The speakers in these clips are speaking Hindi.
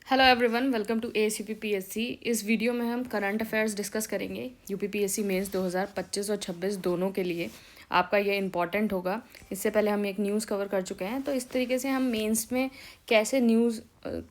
Hello everyone, welcome to ASUPPSC। इस वीडियो में हम करंट अफेयर्स डिस्कस करेंगे UPPSC मेंस 2025 और 26 दोनों के लिए। आपका ये इम्पॉर्टेंट होगा। इससे पहले हम एक न्यूज़ कवर कर चुके हैं, तो इस तरीके से हम मेंस में कैसे न्यूज़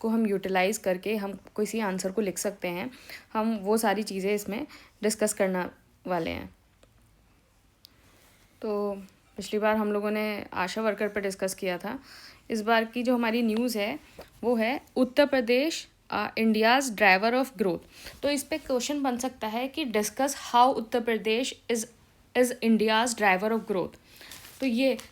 को हम यूटिलाइज़ करके हम किसी आंसर को लिख सकते हैं, हम वो सारी चीज़ें इसमें डिस्कस करना वाले हैं। तो पिछली बार हम लोगों ने आशा वर्कर पर डिस्कस किया था। इस बार की जो हमारी न्यूज़ है वो है Uttar Pradesh India's driver of growth. तो इस पे क्वेश्चन बन सकता है कि discuss how Uttar Pradesh is India's driver of growth.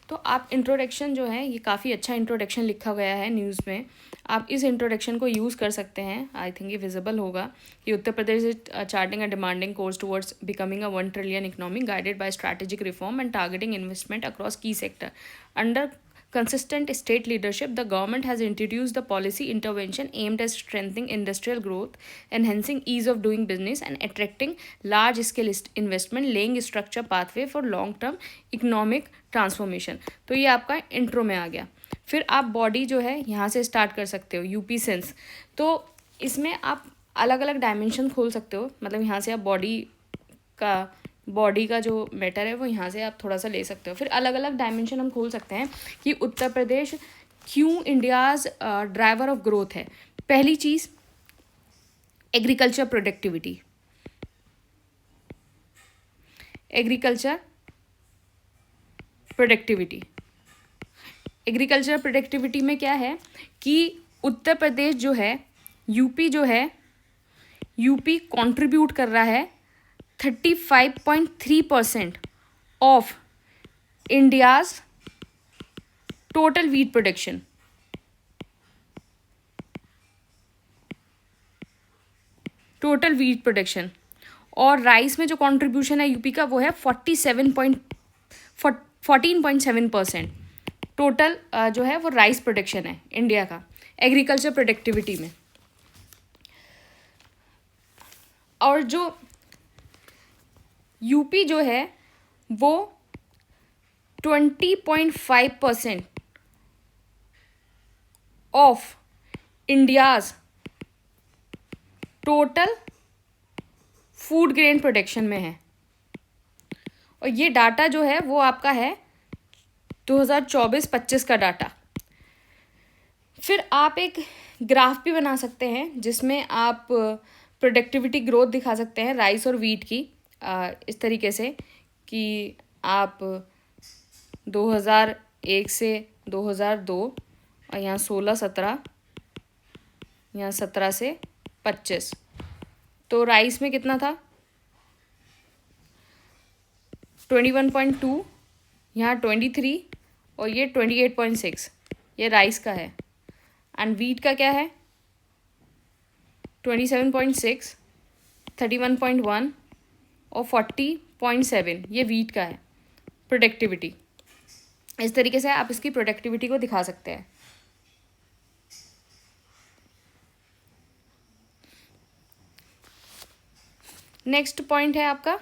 तो आप इंट्रोडक्शन जो है, ये काफ़ी अच्छा इंट्रोडक्शन लिखा गया है न्यूज़ में। आप इस इंट्रोडक्शन को यूज़ कर सकते हैं। आई थिंक ये विजिबल होगा कि Uttar Pradesh is charting a demanding course towards becoming a 1 trillion economy guided by strategic reform and targeting investment across key sector under consistent state leadership. The government has introduced the policy intervention aimed at strengthening industrial growth, enhancing ease of doing business, and attracting large-scale investment, laying structure pathway for long-term economic transformation. तो ये आपका इंट्रो में आ गया। फिर आप बॉडी जो है यहाँ से स्टार्ट कर सकते हो, यूपी सेंस। तो इसमें आप अलग अलग डायमेंशन खोल सकते हो। मतलब यहाँ से आप बॉडी का जो मैटर है वो यहाँ से आप थोड़ा सा ले सकते हो। फिर अलग अलग डायमेंशन हम खोल सकते हैं कि उत्तर प्रदेश क्यों इंडियाज़ ड्राइवर ऑफ ग्रोथ है। पहली चीज़, एग्रीकल्चर प्रोडक्टिविटी। एग्रीकल्चर प्रोडक्टिविटी में क्या है कि उत्तर प्रदेश जो है, यूपी कंट्रीब्यूट कर रहा है 35.3% of India's total wheat production. और राइस में जो कंट्रीब्यूशन है यूपी का वो है 14.7%। टोटल जो है वो राइस प्रोडक्शन है इंडिया का एग्रीकल्चर प्रोडक्टिविटी में। और जो यूपी जो है वो 20.5% of India's total food grain production में है। और ये डाटा जो है वो आपका है 2024-25 का डाटा। फिर आप एक ग्राफ भी बना सकते हैं जिसमें आप प्रोडक्टिविटी ग्रोथ दिखा सकते हैं राइस और वीट की, इस तरीके से कि आप 2001 से 2002 और यहाँ 16-17, यहाँ 17 से 25। तो राइस में कितना था 21.2, यहाँ 23 और ये 28.6, ये राइस का है। एंड वीट का क्या है 27.6, 31.1 और 40.7, ये वीट का है प्रोडक्टिविटी। इस तरीके से आप इसकी प्रोडक्टिविटी को दिखा सकते हैं। नेक्स्ट पॉइंट है आपका,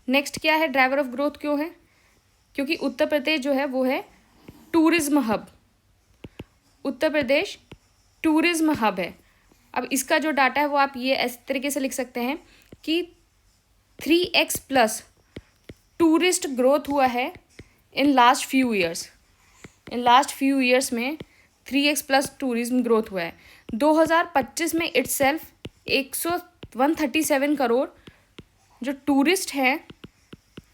नेक्स्ट क्या है, ड्राइवर ऑफ ग्रोथ क्यों है? क्योंकि उत्तर प्रदेश जो है वो है tourism hub. Uttar Pradesh tourism hub है। अब इसका जो डाटा है वो आप ये इस तरीके से लिख सकते हैं कि 3x प्लस टूरिस्ट ग्रोथ हुआ है इन लास्ट फ्यू ईयर्स में 3x प्लस टूरिज्म ग्रोथ हुआ है। 2025 में इटसेल्फ 137 करोड़ जो टूरिस्ट हैं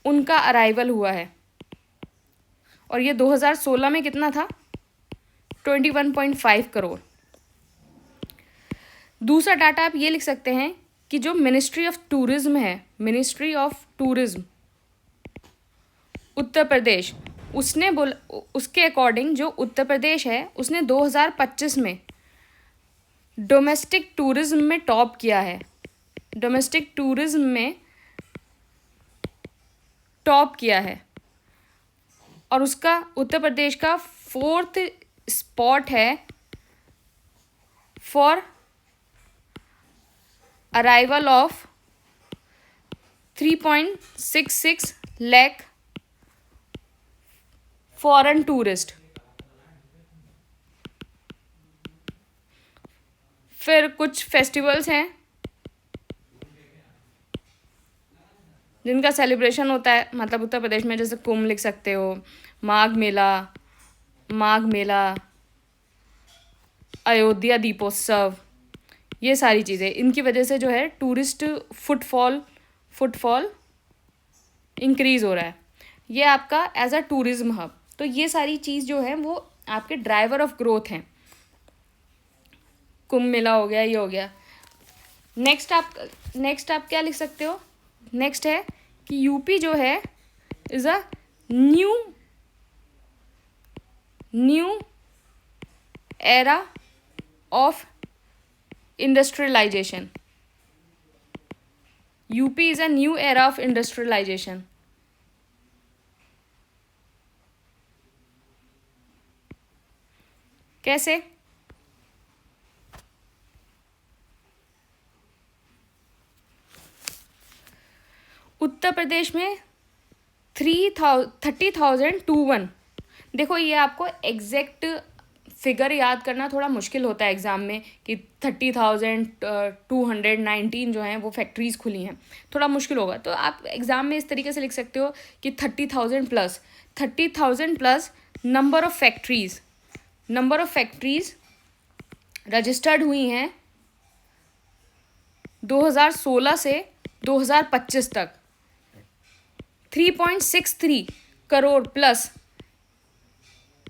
उनका अराइवल हुआ है। और ये 2016 में कितना था 21.5 करोड़। दूसरा डाटा आप ये लिख सकते हैं कि जो ministry of tourism Uttar Pradesh, उसके अकॉर्डिंग जो उत्तर प्रदेश है उसने 2025 में डोमेस्टिक टूरिज्म में टॉप किया है। और उसका उत्तर प्रदेश का 4th स्पॉट है for arrival of 3.66 lakh foreign tourist. फिर कुछ फेस्टिवल्स हैं जिनका सेलिब्रेशन होता है मतलब उत्तर प्रदेश में, जैसे कुंभ लिख सकते हो, माघ मेला, माघ मेला, अयोध्या दीपोत्सव, ये सारी चीज़ें, इनकी वजह से जो है टूरिस्ट फुटफॉल इंक्रीज़ हो रहा है। ये आपका एज अ टूरिज्म हब। तो ये सारी चीज़ जो है वो आपके ड्राइवर ऑफ ग्रोथ हैं। कुंभ मेला हो गया, ये हो गया। नेक्स्ट आप क्या लिख सकते हो? नेक्स्ट है कि यूपी जो है is a new era of industrialisation. UP is a new era of industrialisation. कैसे? उत्तर प्रदेश में 30,021। देखो ये आपको एग्जैक्ट फिगर याद करना थोड़ा मुश्किल होता है एग्ज़ाम में कि 30,219 जो हैं वो फैक्ट्रीज़ खुली हैं, थोड़ा मुश्किल होगा। तो आप एग्ज़ाम में इस तरीके से लिख सकते हो कि 30,000 plus number of factories registered हुई हैं 2016 से 2025 तक। 3.63 करोड़ प्लस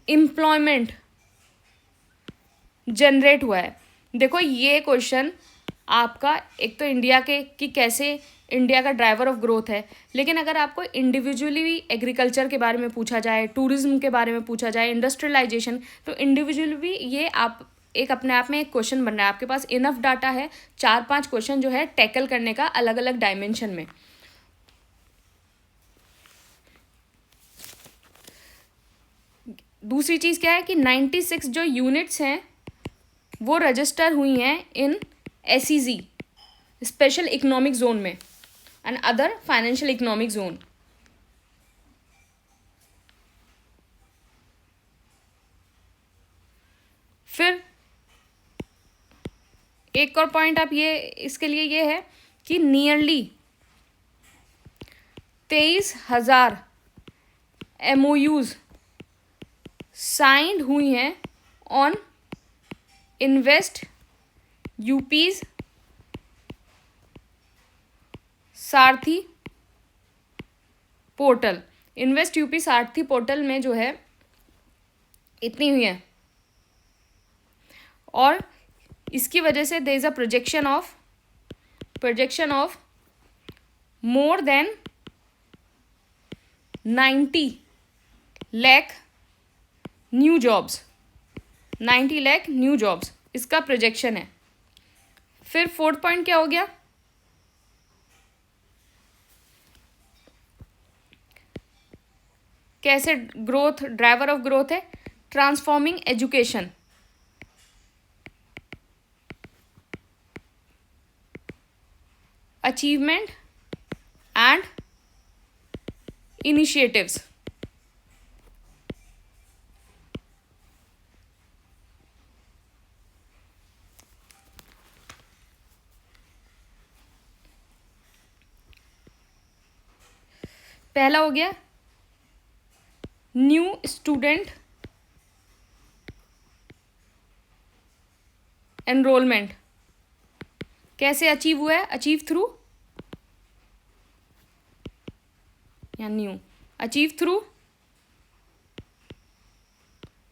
एम्प्लॉयमेंट जनरेट हुआ है। देखो ये क्वेश्चन आपका एक तो इंडिया के कि कैसे इंडिया का ड्राइवर ऑफ ग्रोथ है, लेकिन अगर आपको इंडिविजुअली एग्रीकल्चर के बारे में पूछा जाए, टूरिज्म के बारे में पूछा जाए, इंडस्ट्रियलाइजेशन, तो इंडिविजुअली भी ये आप एक अपने आप में एक क्वेश्चन बन रहा है। आपके पास इनफ डाटा है 4-5 क्वेश्चन जो है टैकल करने का अलग अलग डायमेंशन में। दूसरी चीज़ क्या है कि 96 जो यूनिट्स हैं वो रजिस्टर हुई हैं इन SEZ, स्पेशल इकोनॉमिक जोन में, and other financial economic zone. फिर एक और पॉइंट आप ये इसके लिए ये है कि नियरली 23,000 MOUs साइंड हुई हैं on invest यूपीज Sarathi portal. Invest UP Sarathi portal में जो है इतनी हुई है, और इसकी वजह से there is a projection of more than 90 lakh new jobs. 90 lakh new jobs इसका प्रोजेक्शन है। फिर 4th पॉइंट क्या हो गया? कैसे ग्रोथ ड्राइवर ऑफ ग्रोथ है? Transforming education, achievement and initiatives. पहला हो गया न्यू स्टूडेंट एनरोलमेंट। कैसे अचीव हुआ है? अचीव थ्रू या न्यू अचीव थ्रू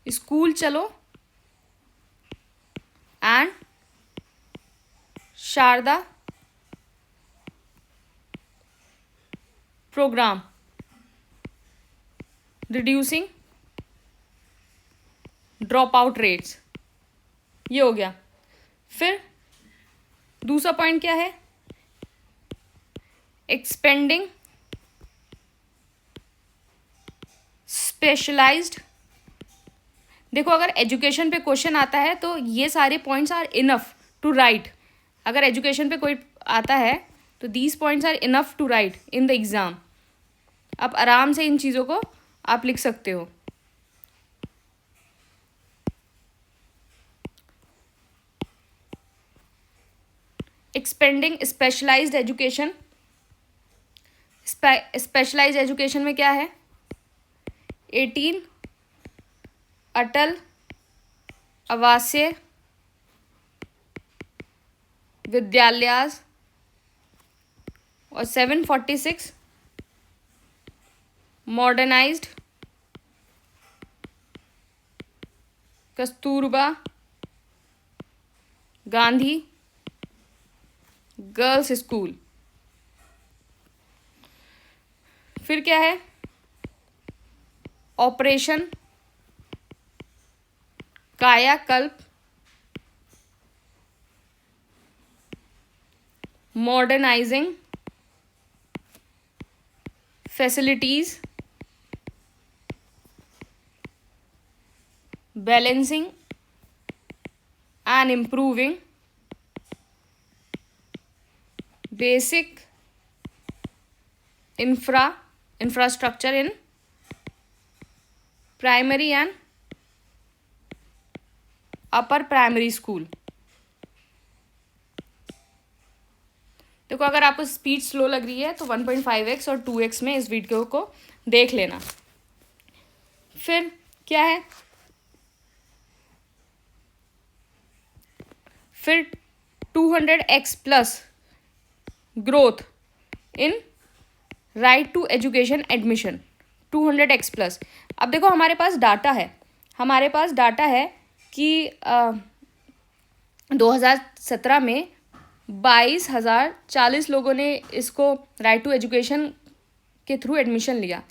स्कूल चलो and Sharda programme reducing drop out rates. ये हो गया। फिर दूसरा पॉइंट क्या है? Expanding specialised. देखो अगर एजुकेशन पे क्वेश्चन आता है तो ये सारे points are enough to write. अगर एजुकेशन पे कोई आता है तो these points are enough to write in the exam. आप आराम से इन चीज़ों को आप लिख सकते हो। Expanding specialised education. Specialised education में क्या है? 18 अटल आवासीय विद्यालयास और 746 modernised Kasturba Gandhi girls school. फिर क्या है? Operation Kayakalp, modernising facilities, balancing and improving basic infrastructure in primary and upper primary school। देखो, अगर आपको स्पीड स्लो लग रही है तो 1.5x और 2x में इस वीडियो को देख लेना। फिर क्या है? फिर 200x plus growth in right to education admission, 200x plus. अब देखो, हमारे पास डाटा है कि 2017 में 22,040 लोगों ने इसको राइट टू एजुकेशन के थ्रू एडमिशन लिया,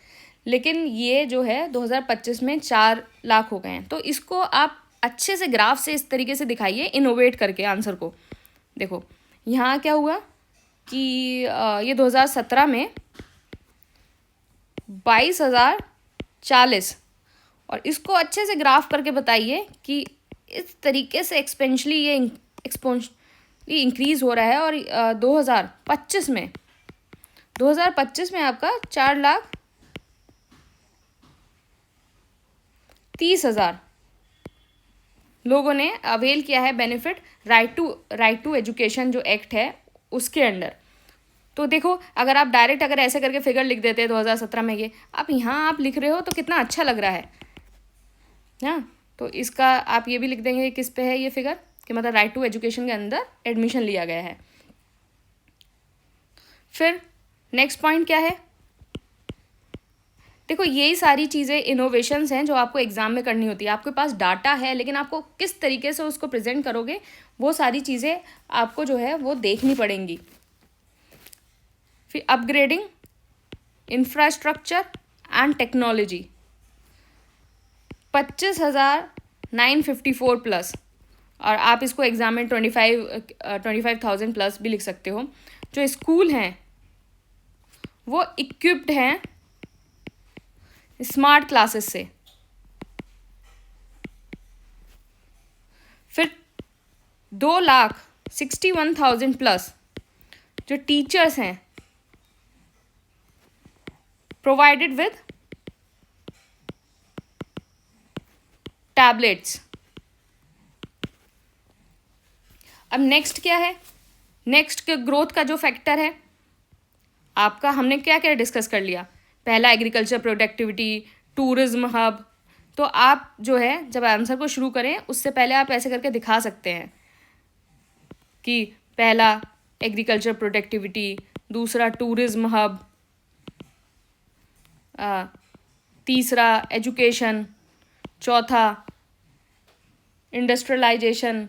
लेकिन ये जो है 2025 में 4 लाख हो गए हैं। तो इसको आप अच्छे से ग्राफ से इस तरीके से दिखाइए, इनोवेट करके आंसर को। देखो, यहाँ क्या हुआ कि ये 2017 में 22,040, और इसको अच्छे से ग्राफ करके बताइए कि इस तरीके से एक्सपेंशली ये एक्सपोनेंशियली इंक्रीज हो रहा है। और 2025 में आपका 4,30,000 लोगों ने अवेल किया है बेनिफिट राइट टू एजुकेशन जो एक्ट है उसके अंडर। तो देखो, अगर आप डायरेक्ट अगर ऐसे करके फिगर लिख देते हैं 2017 में, ये आप यहाँ आप लिख रहे हो तो कितना अच्छा लग रहा है ना। तो इसका आप ये भी लिख देंगे किस पे है ये फिगर, कि मतलब राइट टू एजुकेशन के अंदर एडमिशन लिया गया है। फिर नेक्स्ट पॉइंट क्या है? देखो, यही सारी चीज़ें इनोवेशंस हैं जो आपको एग्जाम में करनी होती है। आपके पास डाटा है, लेकिन आपको किस तरीके से उसको प्रेजेंट करोगे, वो सारी चीज़ें आपको जो है वो देखनी पड़ेंगी। फिर upgrading infrastructure and technology, 25,954 plus, और आप इसको एग्जाम में 25,000 प्लस भी लिख सकते हो। जो स्कूल हैं वो इक्विप्ड हैं स्मार्ट क्लासेस से। फिर 2,61,000 प्लस जो टीचर्स हैं प्रोवाइडेड विद टैबलेट्स। अब नेक्स्ट क्या है? नेक्स्ट ग्रोथ का जो फैक्टर है आपका, हमने क्या क्या डिस्कस कर लिया। पहला एग्रीकल्चर प्रोडक्टिविटी, टूरिज्म हब। तो आप जो है जब आंसर को शुरू करें उससे पहले आप ऐसे करके दिखा सकते हैं कि पहला एग्रीकल्चर प्रोडक्टिविटी, दूसरा टूरिज्म हब, तीसरा एजुकेशन, चौथा इंडस्ट्रियलाइजेशन,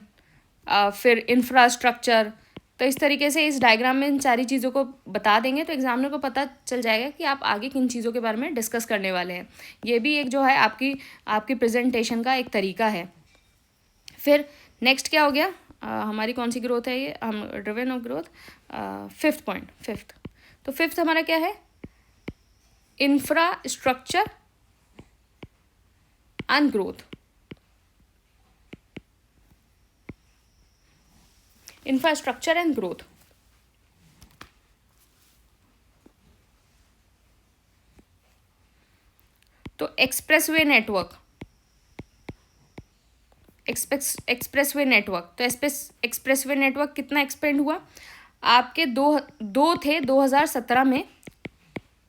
फिर इंफ्रास्ट्रक्चर। तो इस तरीके से इस डायग्राम में इन सारी चीज़ों को बता देंगे तो एग्जामिनर को पता चल जाएगा कि आप आगे किन चीज़ों के बारे में डिस्कस करने वाले हैं। ये भी एक जो है आपकी प्रेजेंटेशन का एक तरीका है। फिर नेक्स्ट क्या हो गया? हमारी कौन सी ग्रोथ है? ये हम ड्रिवन ऑफ ग्रोथ, फिफ्थ। तो फिफ्थ हमारा क्या है? Infrastructure and growth. Infrastructure and growth. तो एक्सप्रेसवे नेटवर्क, तो एक्सप्रेसवे नेटवर्क कितना एक्सपेंड हुआ? आपके दो थे 2017 में,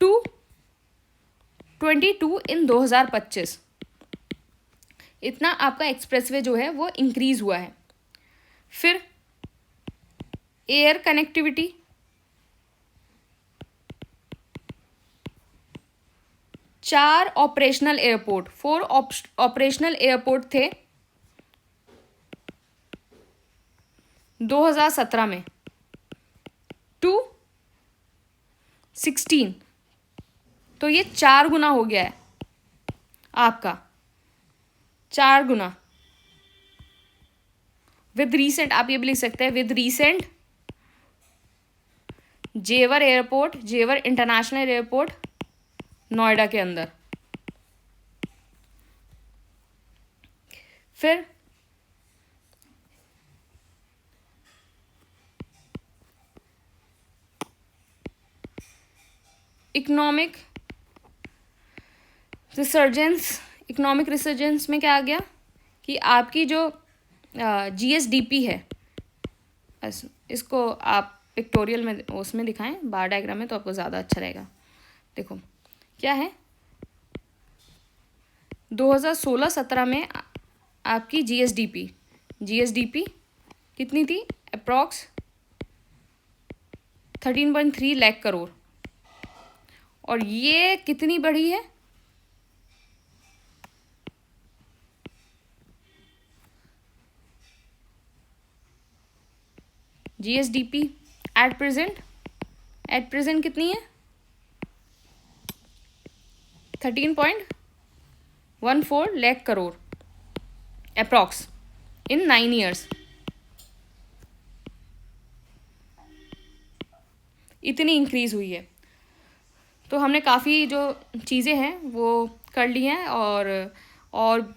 टू 22 इन 2025। इतना आपका एक्सप्रेसवे जो है वो इंक्रीज हुआ है। फिर एयर कनेक्टिविटी, चार ऑपरेशनल एयरपोर्ट, 4 ऑपरेशनल एयरपोर्ट थे 2017 में, टू 16, तो ये 4 गुना हो गया है आपका, 4 गुना। विद रीसेंट आप ये भी लिख सकते हैं, विद रीसेंट जेवर एयरपोर्ट, जेवर इंटरनेशनल एयरपोर्ट नोएडा के अंदर। फिर इकोनॉमिक रिसर्जेंस में क्या आ गया कि आपकी जो GSDP है, इसको आप पिक्टोरियल में उसमें दिखाएं, बार डायग्राम में, तो आपको ज़्यादा अच्छा रहेगा। देखो क्या है, 2016-17 में आपकी GSDP कितनी थी, अप्रॉक्स 13.3 लाख करोड़, और ये कितनी बढ़ी है, GSDP एट प्रेजेंट कितनी है, 13.14 लाख करोड़ अप्रॉक्स इन 9 ईयर्स। इतनी इंक्रीज हुई है। तो हमने काफ़ी जो चीज़ें हैं वो कर ली हैं, और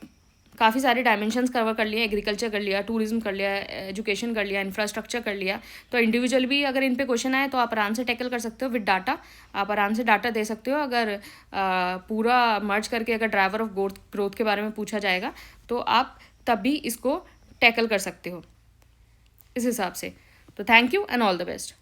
काफ़ी सारे डायमेंशंस कवर कर लिए, एग्रीकल्चर कर लिया, टूरिज्म कर लिया, एजुकेशन कर लिया, इंफ्रास्ट्रक्चर कर लिया। तो इंडिविजुअल भी अगर इन पे क्वेश्चन आए तो आप आराम से टैकल कर सकते हो विद डाटा, आप आराम से डाटा दे सकते हो। अगर पूरा मर्ज करके अगर ड्राइवर ऑफ ग्रोथ के बारे में पूछा जाएगा तो आप तब भी इसको टैकल कर सकते हो इस हिसाब से। तो thank you and all the best.